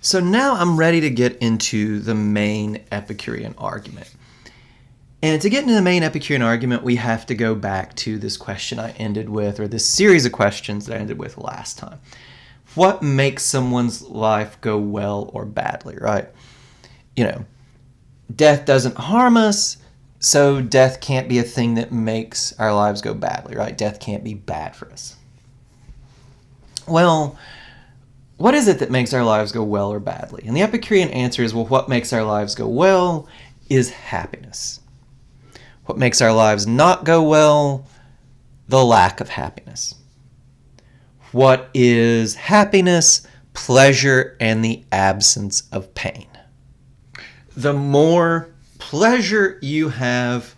So now I'm ready to get into the main Epicurean argument. And to get into the main Epicurean argument, we have to go back to this question I ended with, or this series of questions that I ended with last time. What makes someone's life go well or badly, right? Death doesn't harm us, so death can't be a thing that makes our lives go badly, right? Death can't be bad for us. Well, what is it that makes our lives go well or badly? And the Epicurean answer is, well, what makes our lives go well is happiness. What makes our lives not go well? The lack of happiness. What is happiness? Pleasure and the absence of pain. The more pleasure you have,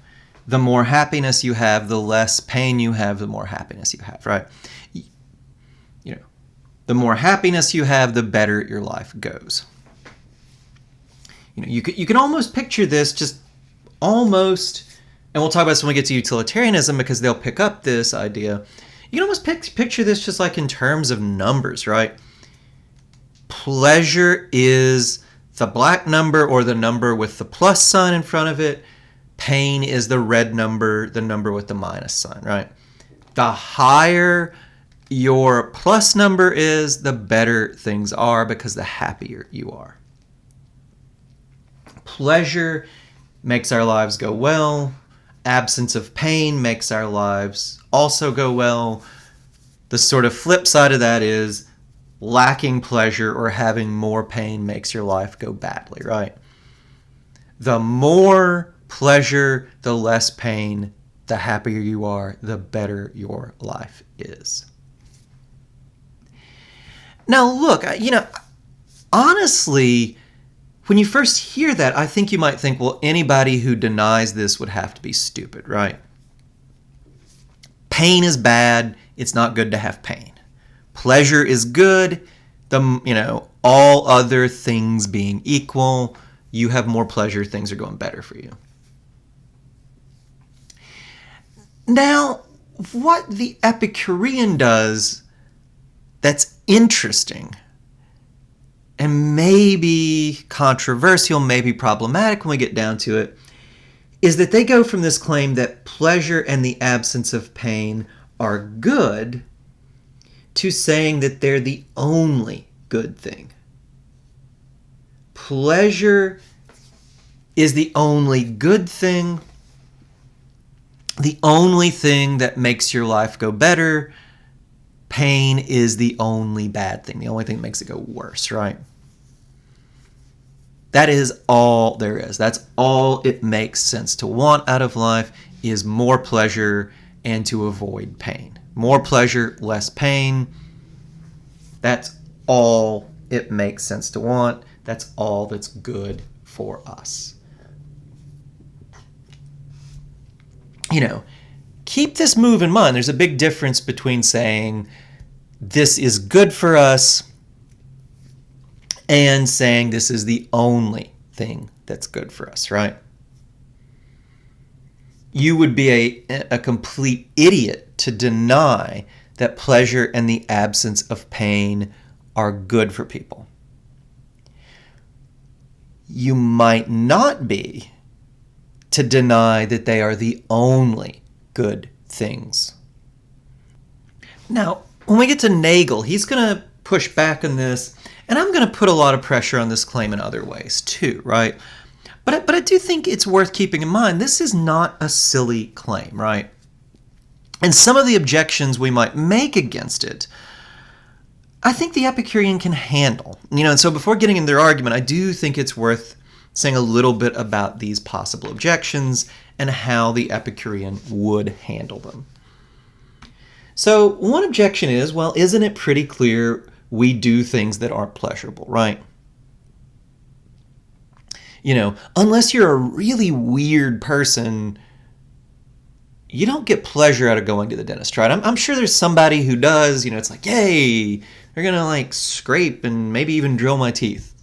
the more happiness you have, the less pain you have, the more happiness you have, right? The more happiness you have, the better your life goes. You can almost picture this just almost, and we'll talk about this when we get to utilitarianism because they'll pick up this idea. You can almost picture this just like in terms of numbers, right? Pleasure is the black number or the number with the plus sign in front of it. Pain is the red number, the number with the minus sign, right? The higher your plus number is, the better things are because the happier you are. Pleasure makes our lives go well. Absence of pain makes our lives also go well. The sort of flip side of that is lacking pleasure or having more pain makes your life go badly, right? The more pleasure, the less pain, the happier you are, the better your life is. Now, look, honestly, when you first hear that, I think you might think, well, anybody who denies this would have to be stupid, right? Pain is bad. It's not good to have pain. Pleasure is good. All other things being equal, you have more pleasure, things are going better for you. Now, what the Epicurean does that's interesting and maybe controversial, maybe problematic when we get down to it, is that they go from this claim that pleasure and the absence of pain are good to saying that they're the only good thing. Pleasure is the only good thing, the only thing that makes your life go better. Pain is the only bad thing, the only thing that makes it go worse, right? That is all there is. That's all it makes sense to want out of life is more pleasure and to avoid pain. More pleasure, less pain. That's all it makes sense to want. That's all that's good for us. Keep this move in mind. There's a big difference between saying this is good for us and saying this is the only thing that's good for us, right? You would be a complete idiot to deny that pleasure and the absence of pain are good for people. You might not be to deny that they are the only good things. Now, when we get to Nagel, he's going to push back on this, and I'm going to put a lot of pressure on this claim in other ways too, right? But I do think it's worth keeping in mind, this is not a silly claim, right? And some of the objections we might make against it, I think the Epicurean can handle. And so before getting into their argument, I do think it's worth saying a little bit about these possible objections and how the Epicurean would handle them. So one objection is, well, isn't it pretty clear we do things that aren't pleasurable, right? Unless you're a really weird person, you don't get pleasure out of going to the dentist, right? I'm sure there's somebody who does, it's like, yay, they're going to scrape and maybe even drill my teeth.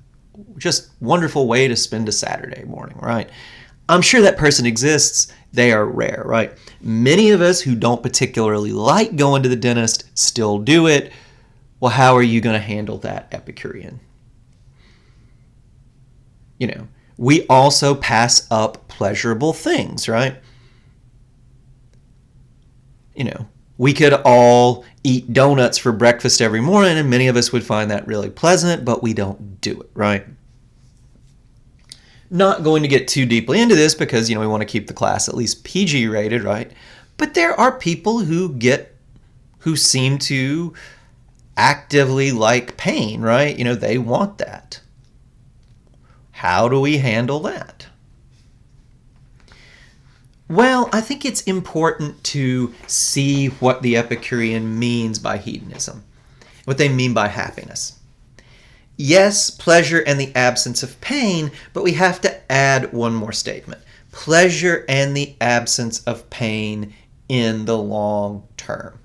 Just wonderful way to spend a Saturday morning, right? I'm sure that person exists. They are rare, right? Many of us who don't particularly like going to the dentist still do it. Well, how are you going to handle that, Epicurean? we also pass up pleasurable things, right? We could all eat donuts for breakfast every morning, and many of us would find that really pleasant, but we don't do it, right? Not going to get too deeply into this because, we want to keep the class at least PG rated, right? But there are people who seem to actively like pain, right? They want that. How do we handle that? Well, I think it's important to see what the Epicurean means by hedonism, what they mean by happiness. Yes, pleasure and the absence of pain, but we have to add one more statement. Pleasure and the absence of pain in the long term.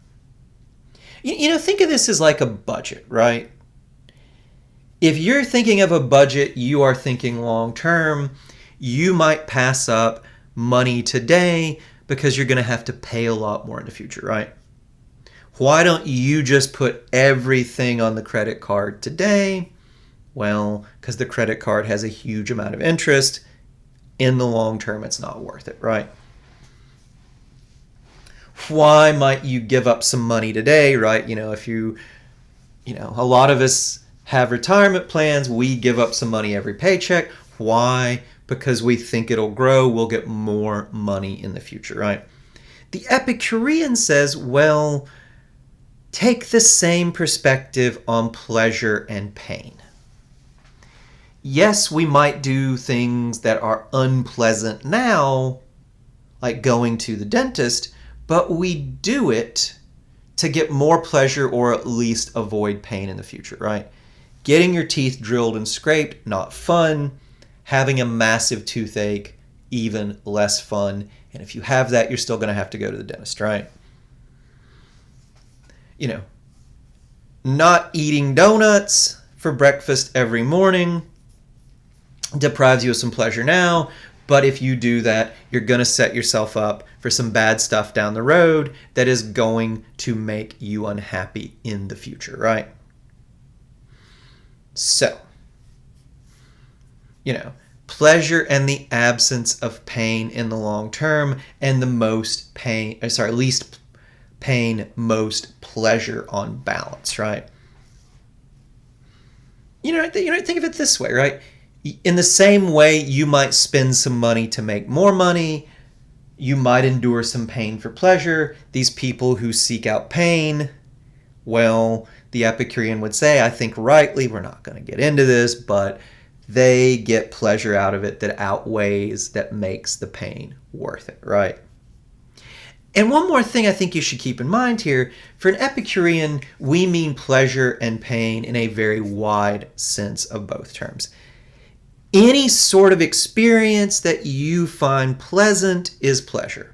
Think of this as like a budget, right? If you're thinking of a budget, you are thinking long term. You might pass up money today because you're going to have to pay a lot more in the future, right? Why don't you just put everything on the credit card today? Well, because the credit card has a huge amount of interest. In the long term, it's not worth it, right? Why might you give up some money today, right? If a lot of us have retirement plans, we give up some money every paycheck. Why? Because we think it'll grow, we'll get more money in the future, right? The Epicurean says, well, take the same perspective on pleasure and pain. Yes, we might do things that are unpleasant now, like going to the dentist, but we do it to get more pleasure or at least avoid pain in the future, right? Getting your teeth drilled and scraped, not fun. Having a massive toothache, even less fun. And if you have that, you're still going to have to go to the dentist, right? Not eating donuts for breakfast every morning deprives you of some pleasure now, but if you do that, you're going to set yourself up for some bad stuff down the road that is going to make you unhappy in the future, right? So, pleasure and the absence of pain in the long term, and least pain, most pleasure on balance, right? Think of it this way, right? In the same way you might spend some money to make more money, you might endure some pain for pleasure. These people who seek out pain, well, the Epicurean would say, I think rightly, we're not going to get into this, but they get pleasure out of it that outweighs, that makes the pain worth it, right? And one more thing I think you should keep in mind here, for an Epicurean, we mean pleasure and pain in a very wide sense of both terms. Any sort of experience that you find pleasant is pleasure.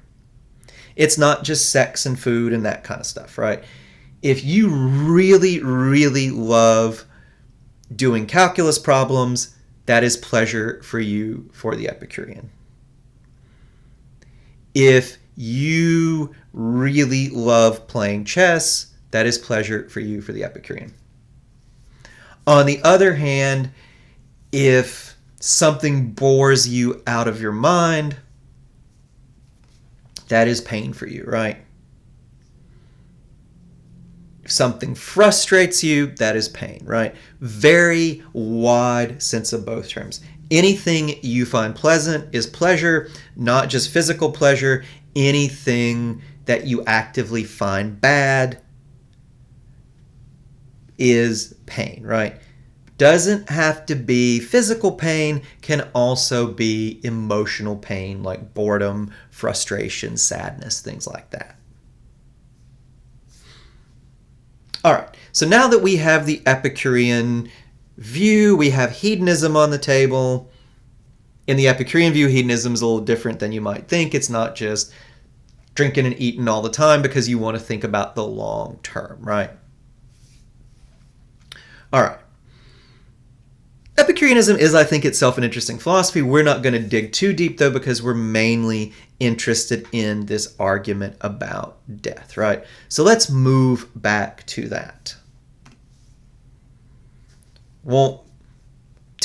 It's not just sex and food and that kind of stuff, right? If you really, really love doing calculus problems, that is pleasure for you for the Epicurean. If you really love playing chess, that is pleasure for you for the Epicurean. On the other hand, if something bores you out of your mind, that is pain for you, right? If something frustrates you, that is pain, right? Very wide sense of both terms. Anything you find pleasant is pleasure, not just physical pleasure. Anything that you actively find bad is pain, right? Doesn't have to be physical pain, can also be emotional pain like boredom, frustration, sadness, things like that. All right, so now that we have the Epicurean view, we have hedonism on the table. In the Epicurean view, hedonism is a little different than you might think. It's not just drinking and eating all the time because you want to think about the long term, right? All right. Epicureanism is, I think, itself an interesting philosophy. We're not going to dig too deep, though, because we're mainly interested in this argument about death, right? So let's move back to that. Won't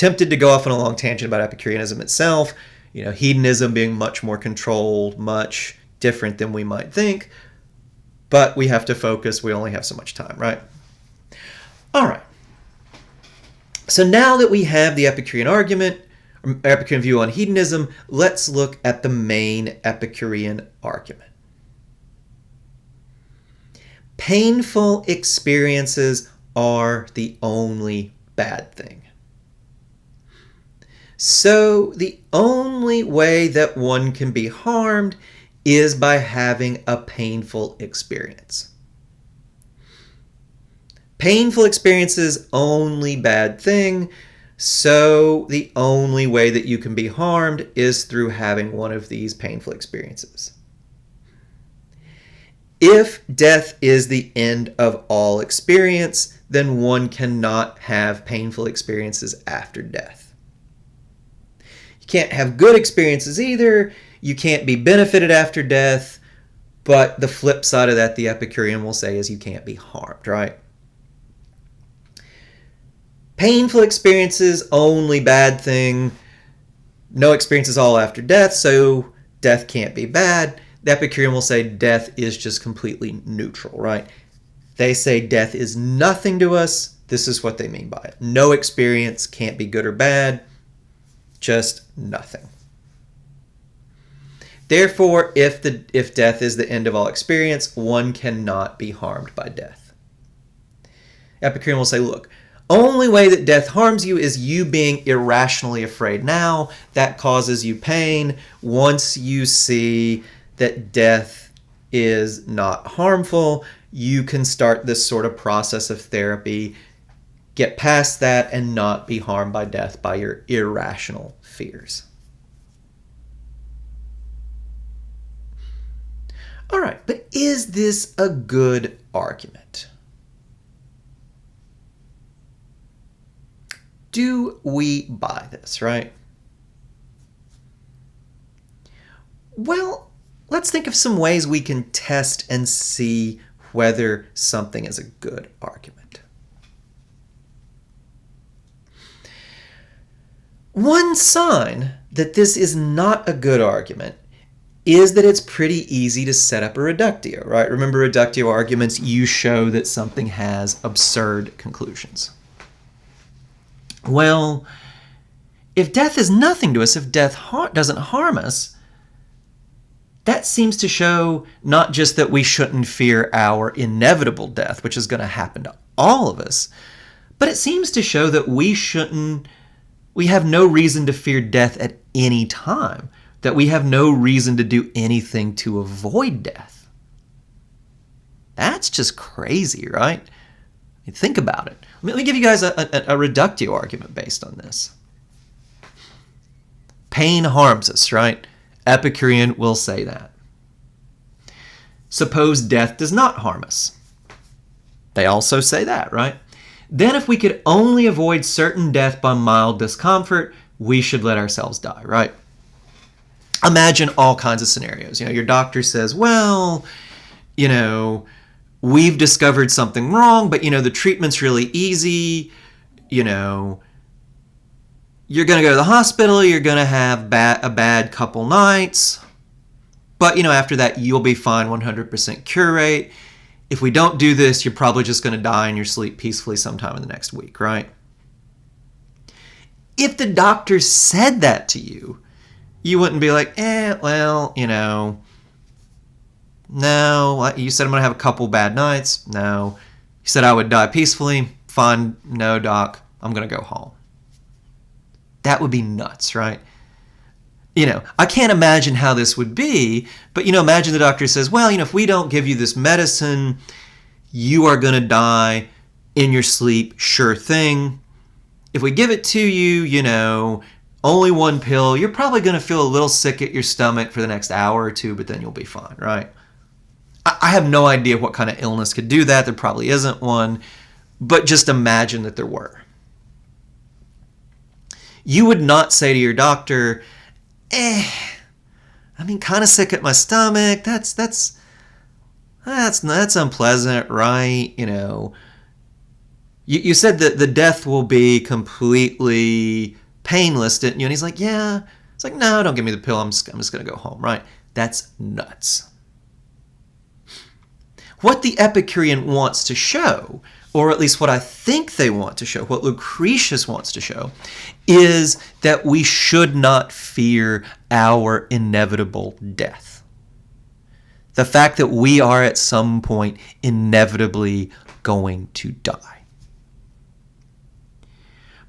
Tempted to go off on a long tangent about Epicureanism itself, hedonism being much more controlled, much different than we might think, but we have to focus. We only have so much time, right? All right. So now that we have the Epicurean argument, or Epicurean view on hedonism, let's look at the main Epicurean argument. Painful experiences are the only bad thing. So the only way that one can be harmed is by having a painful experience. Painful experiences, only bad thing. So the only way that you can be harmed is through having one of these painful experiences. If death is the end of all experience, then one cannot have painful experiences after death. You can't have good experiences either. You can't be benefited after death. But the flip side of that, the Epicurean will say, is you can't be harmed, right? Painful experiences, only bad thing. No experiences all after death, so death can't be bad. The Epicurean will say death is just completely neutral, right? They say death is nothing to us. This is what they mean by it. No experience can't be good or bad, just nothing. Therefore, if death is the end of all experience, one cannot be harmed by death. Epicurean will say, look, only way that death harms you is you being irrationally afraid now. That causes you pain. Once you see that death is not harmful, you can start this sort of process of therapy, get past that, and not be harmed by death by your irrational fears. All right, but is this a good argument? Do we buy this, right? Well, let's think of some ways we can test and see whether something is a good argument. One sign that this is not a good argument is that it's pretty easy to set up a reductio, right? Remember, reductio arguments, you show that something has absurd conclusions. Well, if death is nothing to us, if death doesn't harm us, that seems to show not just that we shouldn't fear our inevitable death, which is going to happen to all of us, but it seems to show that we have no reason to fear death at any time, that we have no reason to do anything to avoid death. That's just crazy, right? Think about it. Let me give you guys a reductio argument based on this. Pain harms us, right? Epicurean will say that. Suppose death does not harm us. They also say that, right? Then if we could only avoid certain death by mild discomfort, we should let ourselves die, right? Imagine all kinds of scenarios. Your doctor says, well, we've discovered something wrong, but, the treatment's really easy. You're going to go to the hospital. You're going to have a bad couple nights. But, after that, you'll be fine, 100% cure rate. If we don't do this, you're probably just going to die in your sleep peacefully sometime in the next week, right? If the doctor said that to you, you wouldn't be like, no, you said I'm going to have a couple bad nights. No. You said I would die peacefully. Fine. No, doc, I'm going to go home. That would be nuts, right? I can't imagine how this would be, but, imagine the doctor says, well, if we don't give you this medicine, you are going to die in your sleep. Sure thing. If we give it to you, only one pill, you're probably going to feel a little sick at your stomach for the next hour or two, but then you'll be fine, right? I have no idea what kind of illness could do that. There probably isn't one, but just imagine that there were. You would not say to your doctor, kind of sick at my stomach. That's unpleasant, right? You said that the death will be completely painless, didn't you? And he's like, yeah. It's like, no, don't give me the pill. I'm just going to go home, right? That's nuts. What the Epicurean wants to show, or at least what I think they want to show, what Lucretius wants to show, is that we should not fear our inevitable death. The fact that we are at some point inevitably going to die.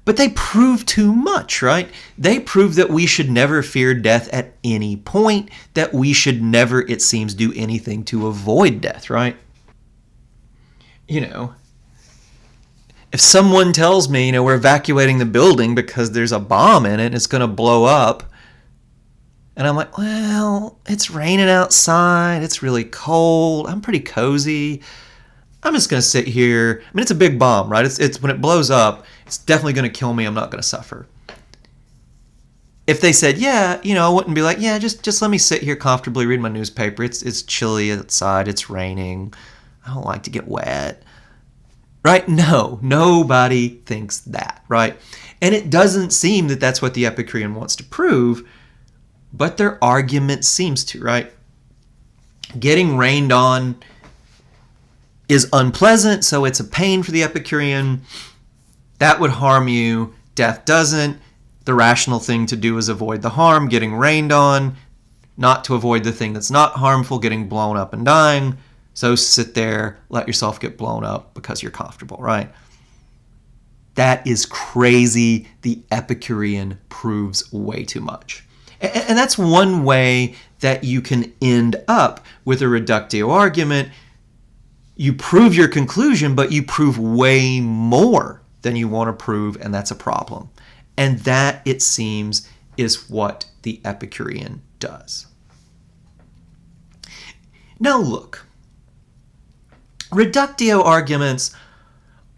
But they prove too much, right? They prove that we should never fear death at any point, that we should never, it seems, do anything to avoid death, right? You know, if someone tells me, you know, we're evacuating the building because there's a bomb in it and it's going to blow up, and I'm like, well, it's raining outside, it's really cold, I'm pretty cozy, I'm just going to sit here. I mean, it's a big bomb, right? It's when it blows up, it's definitely going to kill me. I'm not going to suffer. If they said, yeah, you know, I wouldn't be like, yeah, just let me sit here comfortably, read my newspaper. It's chilly outside. It's raining. I don't like to get wet. Right? No, nobody thinks that, right? And it doesn't seem that that's what the Epicurean wants to prove, but their argument seems to, right? Getting rained on is unpleasant, so it's a pain for the Epicurean. That would harm you. Death doesn't. The rational thing to do is avoid the harm, getting rained on, not to avoid the thing that's not harmful, getting blown up and dying. So sit there, let yourself get blown up because you're comfortable, right? That is crazy. The Epicurean proves way too much. And that's one way that you can end up with a reductio argument. You prove your conclusion, but you prove way more than you want to prove, and that's a problem. And that, it seems, is what the Epicurean does. Now look, reductio arguments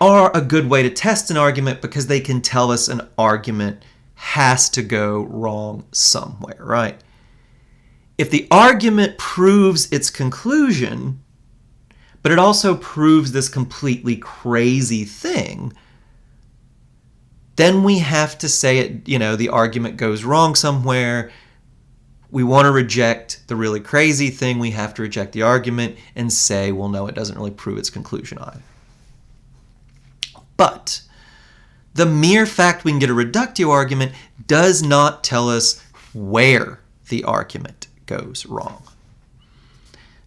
are a good way to test an argument because they can tell us an argument has to go wrong somewhere, right? If the argument proves its conclusion, but it also proves this completely crazy thing, then we have to say it, you know, the argument goes wrong somewhere. We want to reject the really crazy thing. We have to reject the argument and say, well, no, it doesn't really prove its conclusion either. But the mere fact we can get a reductio argument does not tell us where the argument goes wrong.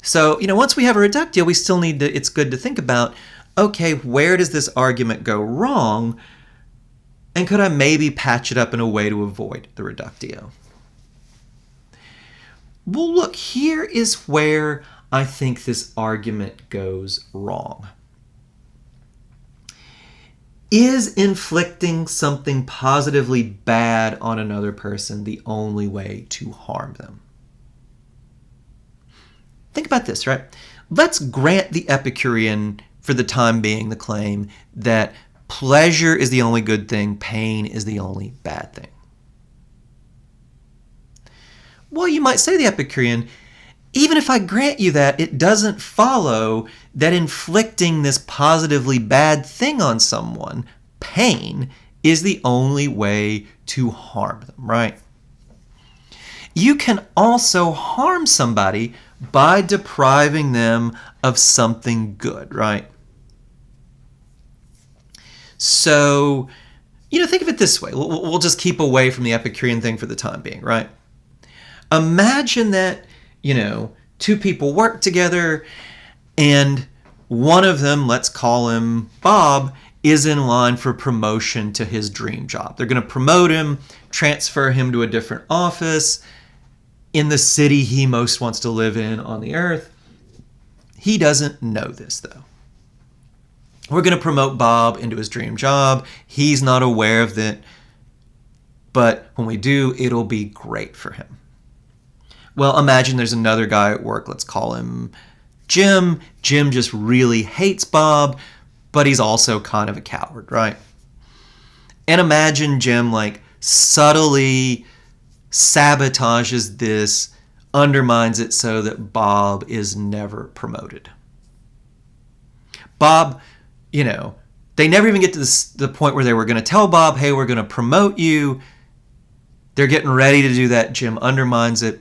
So, you know, once we have a reductio, we still need to, it's good to think about, okay, where does this argument go wrong? And could I maybe patch it up in a way to avoid the reductio? Well, look, here is where I think this argument goes wrong. Is inflicting something positively bad on another person the only way to harm them? Think about this, right? Let's grant the Epicurean, for the time being, the claim that pleasure is the only good thing, pain is the only bad thing. Well, you might say, the Epicurean, even if I grant you that, it doesn't follow that inflicting this positively bad thing on someone, pain, is the only way to harm them, right? You can also harm somebody by depriving them of something good, right? So, you know, think of it this way. We'll just keep away from the Epicurean thing for the time being, right? Imagine that, you know, two people work together and one of them, let's call him Bob, is in line for promotion to his dream job. They're going to promote him, transfer him to a different office in the city he most wants to live in on the earth. He doesn't know this, though. We're going to promote Bob into his dream job. He's not aware of it, but when we do, it'll be great for him. Well, imagine there's another guy at work. Let's call him Jim. Jim just really hates Bob, but he's also kind of a coward, right? And imagine Jim like subtly sabotages this, undermines it so that Bob is never promoted. Bob, you know, They never even get to the point where they were going to tell Bob, hey, we're going to promote you. They're getting ready to do that. Jim undermines it.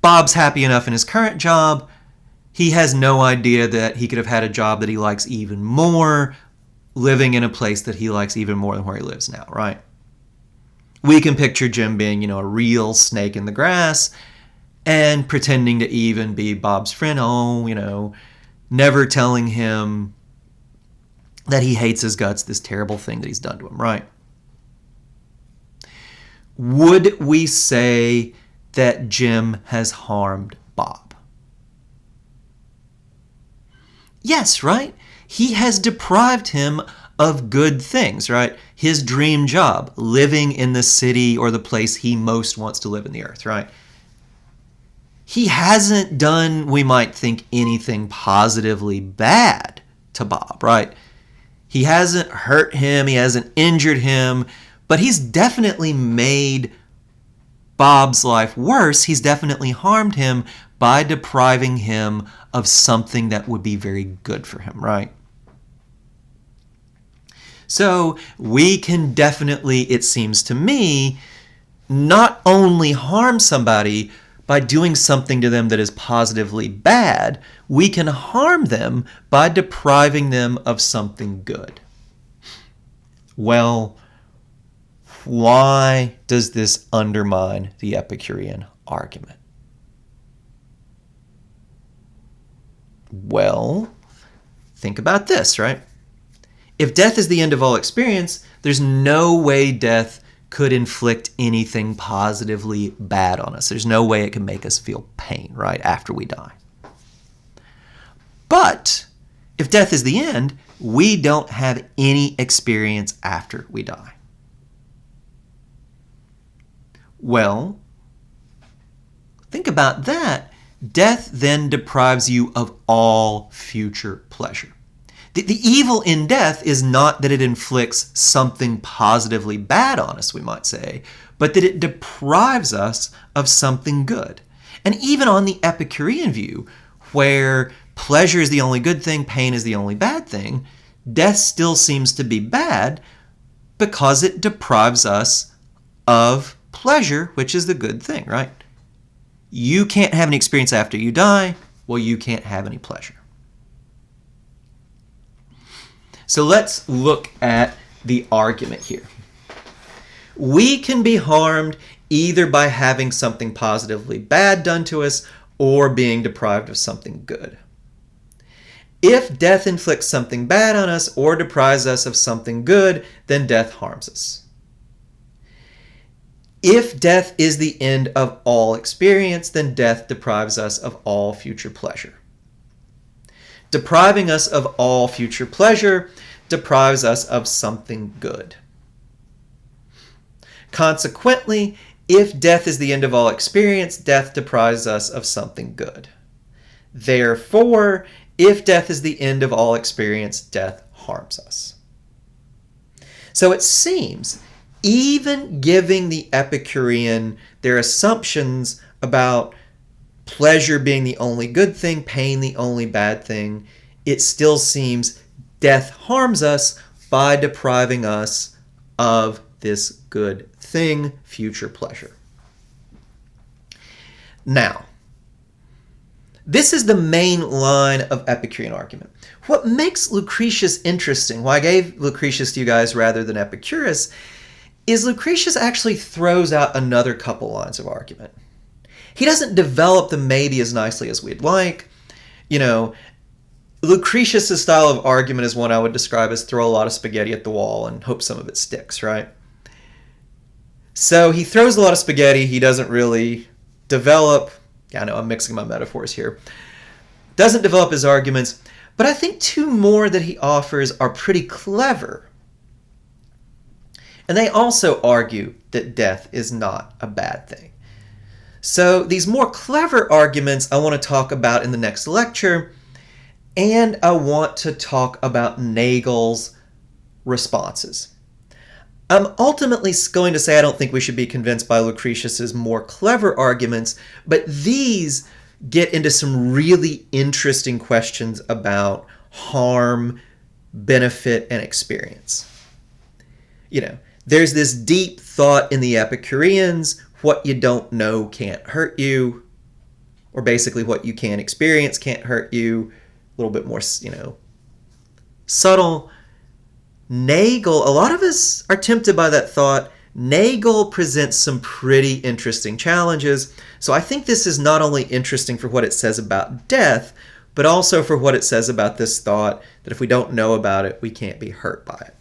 Bob's happy enough in his current job. He has no idea that he could have had a job that he likes even more, living in a place that he likes even more than where he lives now, right? We can picture Jim being, a real snake in the grass and pretending to even be Bob's friend. Never telling him that he hates his guts, this terrible thing that he's done to him, right? Would we say that Jim has harmed Bob? Yes, right? He has deprived him of good things, right? His dream job, living in the city or the place he most wants to live in the earth, right? He hasn't done, we might think, anything positively bad to Bob, right? He hasn't hurt him, he hasn't injured him, but he's definitely made Bob's life worse. He's definitely harmed him by depriving him of something that would be very good for him, right? So we can definitely, it seems to me, not only harm somebody by doing something to them that is positively bad, we can harm them by depriving them of something good. Well, why does this undermine the Epicurean argument? Well, think about this, right? If death is the end of all experience, there's no way death could inflict anything positively bad on us. There's no way it can make us feel pain, right, after we die. But if death is the end, we don't have any experience after we die. Well, think about that. Death then deprives you of all future pleasure. The evil in death is not that it inflicts something positively bad on us, we might say, but that it deprives us of something good. And even on the Epicurean view, where pleasure is the only good thing, pain is the only bad thing, death still seems to be bad because it deprives us of pleasure, which is the good thing, right? You can't have an experience after you die, well, you can't have any pleasure. So let's look at the argument here. We can be harmed either by having something positively bad done to us or being deprived of something good. If death inflicts something bad on us or deprives us of something good, then death harms us. If death is the end of all experience, then death deprives us of all future pleasure. Depriving us of all future pleasure deprives us of something good. Consequently, if death is the end of all experience, death deprives us of something good. Therefore, if death is the end of all experience, death harms us. So it seems, even giving the Epicurean their assumptions about pleasure being the only good thing, pain the only bad thing, it still seems death harms us by depriving us of this good thing, future pleasure. Now, this is the main line of Epicurean argument. What makes Lucretius interesting, why I gave Lucretius to you guys rather than Epicurus, is Lucretius actually throws out another couple lines of argument. He doesn't develop them maybe as nicely as we'd like. Lucretius' style of argument is one I would describe as throw a lot of spaghetti at the wall and hope some of it sticks, right? So he throws a lot of spaghetti. He doesn't really develop. I know I'm mixing my metaphors here. Doesn't develop his arguments. But I think two more that he offers are pretty clever. And they also argue that death is not a bad thing. So these more clever arguments I want to talk about in the next lecture. And I want to talk about Nagel's responses. I'm ultimately going to say I don't think we should be convinced by Lucretius's more clever arguments, but these get into some really interesting questions about harm, benefit, and experience. There's this deep thought in the Epicureans, what you don't know can't hurt you, or basically what you can't experience can't hurt you, a little bit more, subtle. Nagel, a lot of us are tempted by that thought. Nagel presents some pretty interesting challenges. So I think this is not only interesting for what it says about death, but also for what it says about this thought that if we don't know about it, we can't be hurt by it.